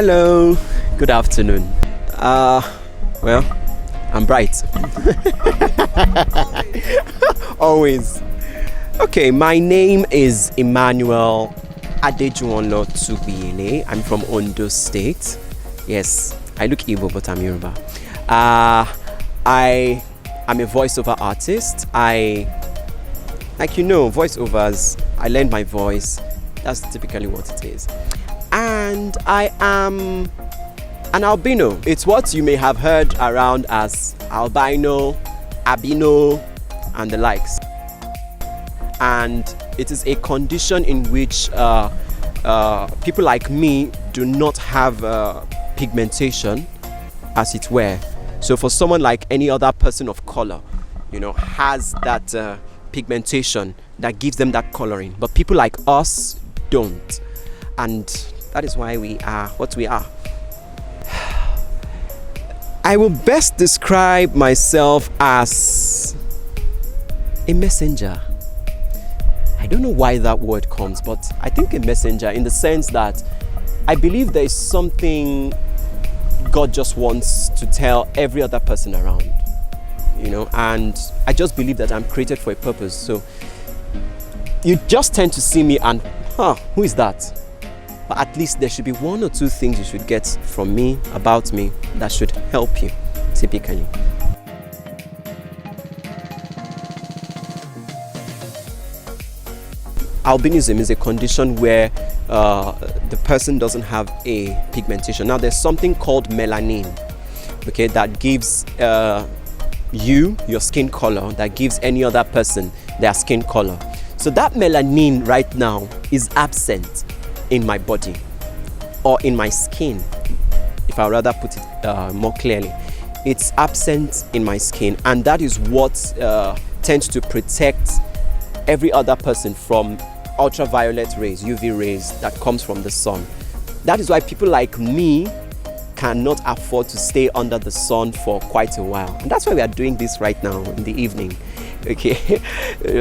Hello, good afternoon. Well, I'm bright. Always. Okay, my name is Emmanuel Adejuwonlo Tugbiyele. I'm from Ondo State. Yes, I look Igbo, but I'm Yoruba. I am a voiceover artist. Voiceovers, I learned my voice. That's typically what it is. And I am an albino. It's what you may have heard around as albino, albino, and the likes. And it is a condition in which people like me do not have pigmentation, as it were. So for someone like any other person of color, has that pigmentation that gives them that coloring. But people like us don't. And that is why we are what we are. I will best describe myself as a messenger. I don't know why that word comes, but I think a messenger in the sense that I believe there is something God just wants to tell every other person around, and I just believe that I'm created for a purpose. So you just tend to see me and, who is that? But at least there should be one or two things you should get from me, about me, that should help you, typically. Albinism is a condition where the person doesn't have a pigmentation. Now, there's something called melanin, okay, that gives your skin color, that gives any other person their skin color. So that melanin right now is absent in my body or in my skin, if I rather put it more clearly. It's absent in my skin, and that is what tends to protect every other person from ultraviolet rays, UV rays that comes from the sun. That is why people like me cannot afford to stay under the sun for quite a while. And that's why we are doing this right now in the evening. Okay,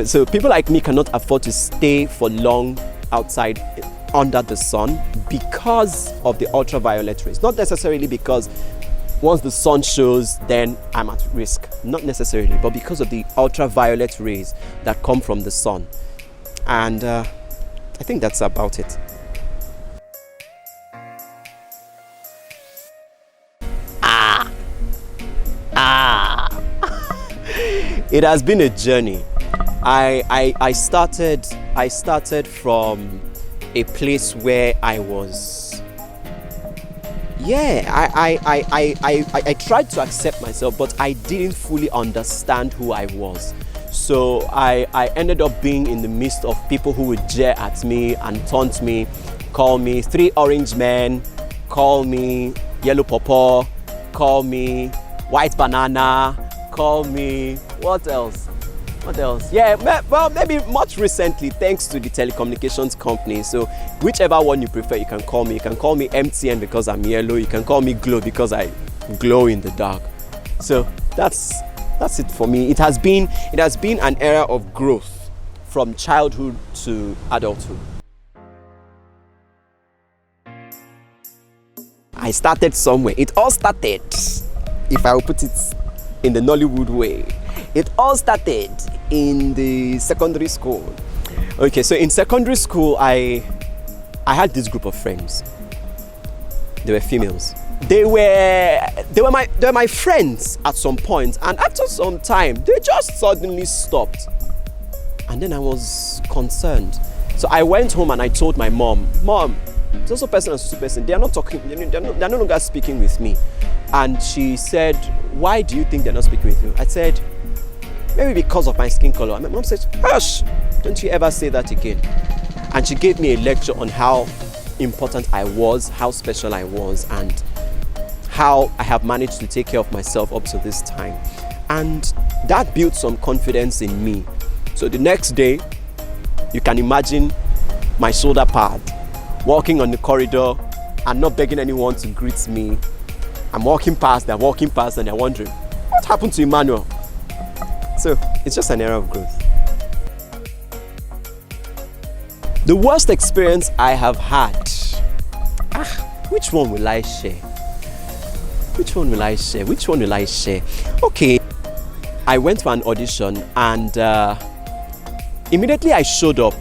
so people like me cannot afford to stay for long outside under the sun because of the ultraviolet rays. Not necessarily because once the sun shows, then I'm at risk. Not necessarily, but because of the ultraviolet rays that come from the sun. And I think that's about it. It has been a journey. I started from a place where I was, I tried to accept myself, but I didn't fully understand who I was. So I ended up being in the midst of people who would jeer at me and taunt me, call me three orange men, call me yellow pawpaw, call me white banana, call me what else? Yeah, well, maybe much recently, thanks to the telecommunications company. So whichever one you prefer, you can call me. You can call me MTN because I'm yellow. You can call me Glow because I glow in the dark. So that's it for me. It has been an era of growth from childhood to adulthood. I started somewhere. It all started, if I will put it in the Nollywood way, it all started in the secondary school. Okay, so in secondary school, I had this group of friends. They were females. They were my friends at some point, and after some time, they just suddenly stopped. And then I was concerned. So I went home and I told my mom, so person and so person, they are not talking, they're no longer speaking with me. And she said, why do you think they're not speaking with you? I said, maybe because of my skin color. And my mom said, hush, don't you ever say that again. And she gave me a lecture on how important I was, how special I was, and how I have managed to take care of myself up to this time. And that built some confidence in me. So the next day, you can imagine my shoulder pad, walking on the corridor and not begging anyone to greet me. I'm walking past, they're walking past, and they're wondering, what happened to Emmanuel? So it's just an era of growth. The worst experience I have had, which one will I share? Which one will I share? Which one will I share? Okay, I went for an audition and immediately I showed up.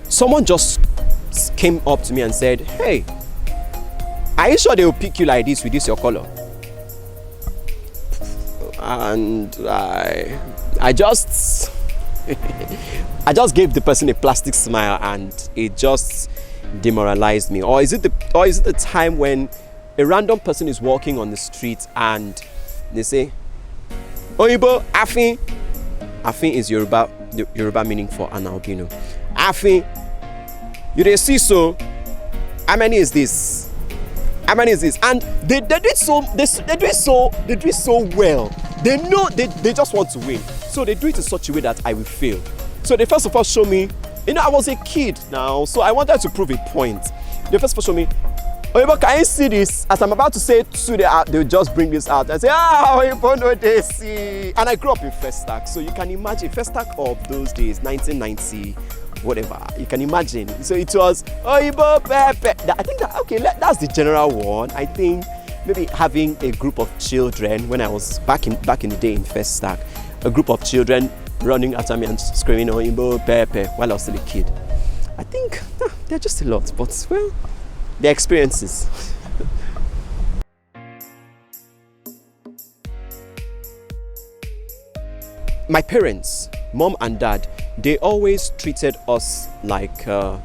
Someone just came up to me and said, "Hey, are you sure they will pick you like this with this your color?" And I just I just gave the person a plastic smile, and it just demoralized me. Or is it the time when a random person is walking on the street and they say, "Oyibo, Afin." Afin is Yoruba meaning for an albino. Afin, you dey see so? How many is this? How many is this? And they do it so well. They know they just want to win. So they do it in such a way that I will fail. So they first of all show me, I was a kid now, so I wanted to prove a point. They first of all show me, "Oyibo, can you see this?" As I'm about to say two, they'll just bring this out and say, "Oyibo, no, they see." And I grew up in Festac, so you can imagine Festac of those days, 1990, whatever. You can imagine. So it was Oyibo, Pepe. I think that's the general one. I think maybe having a group of children when I was back in the day in Festac, a group of children running after me and screaming Oyibo, Pepe while I was still a kid. I think they're just a lot, but well, the experiences. My parents, mom and dad, they always treated us like I'm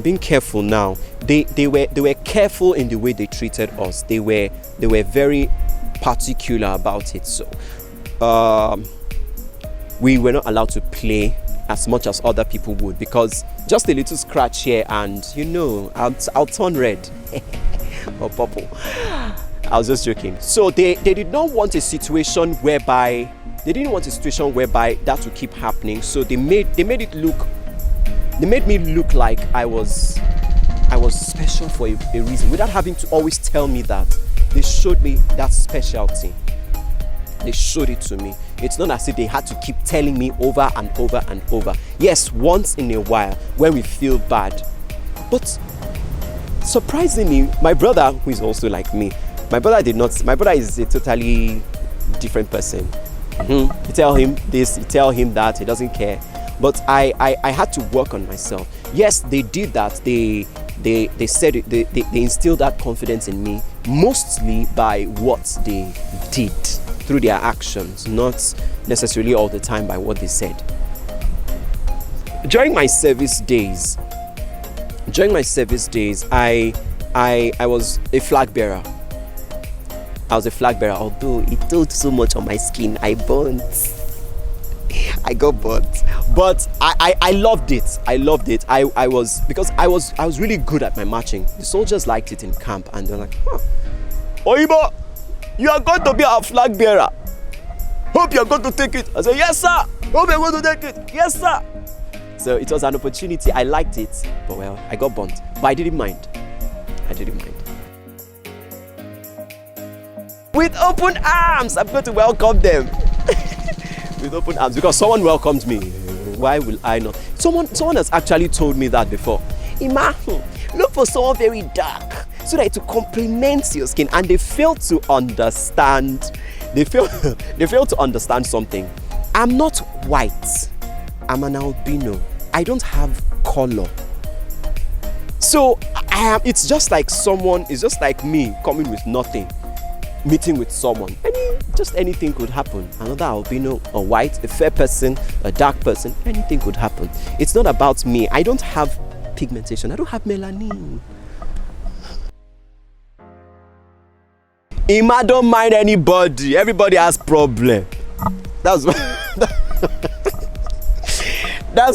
being careful now. They were careful in the way they treated us. They were very particular about it. So we were not allowed to play as much as other people would, because just a little scratch here and I'll turn red or purple. I was just joking. So they did not want a situation whereby that would keep happening. So they made me look like I was special for a reason, without having to always tell me that. They showed me that specialty. They showed it to me. It's not as if they had to keep telling me over and over and over. Yes, once in a while when we feel bad. But surprisingly, my brother, who is also like me, my brother is a totally different person. You tell him this, you tell him that, he doesn't care. But I had to work on myself. Yes, they did that. They said it, they instilled that confidence in me, mostly by what they did through their actions, not necessarily all the time by what they said. During my service days, I was a flag bearer. Although it told so much on my skin. I got burnt. But I loved it. I was really good at my marching. The soldiers liked it in camp, and they're like, "Oyibo, you are going to be our flag bearer. Hope you're going to take it." I said, "Yes, sir. Hope you're going to take it." "Yes, sir." So it was an opportunity. I liked it, but well, I got burnt. But I didn't mind. With open arms, I'm going to welcome them. With open arms, because someone welcomed me. Why will I not? Someone has actually told me that before. "Ima, look for someone very dark so that it will complement your skin." And they fail to understand. They fail to understand something. I'm not white. I'm an albino. I don't have color. So it's just like me coming with nothing, meeting with someone. Just anything could happen. Another albino, a white, a fair person, a dark person, anything could happen. It's not about me. I don't have pigmentation. I don't have melanin. Ima don't mind anybody. Everybody has problem. That's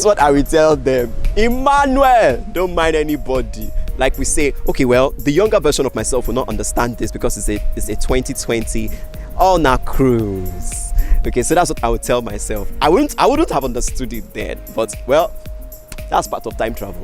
what I will tell them. Emmanuel, don't mind anybody. Like we say, okay, well, the younger version of myself will not understand this because it's a 2020 on a cruise. Okay, so that's what I would tell myself. I wouldn't have understood it then, but well, that's part of time travel.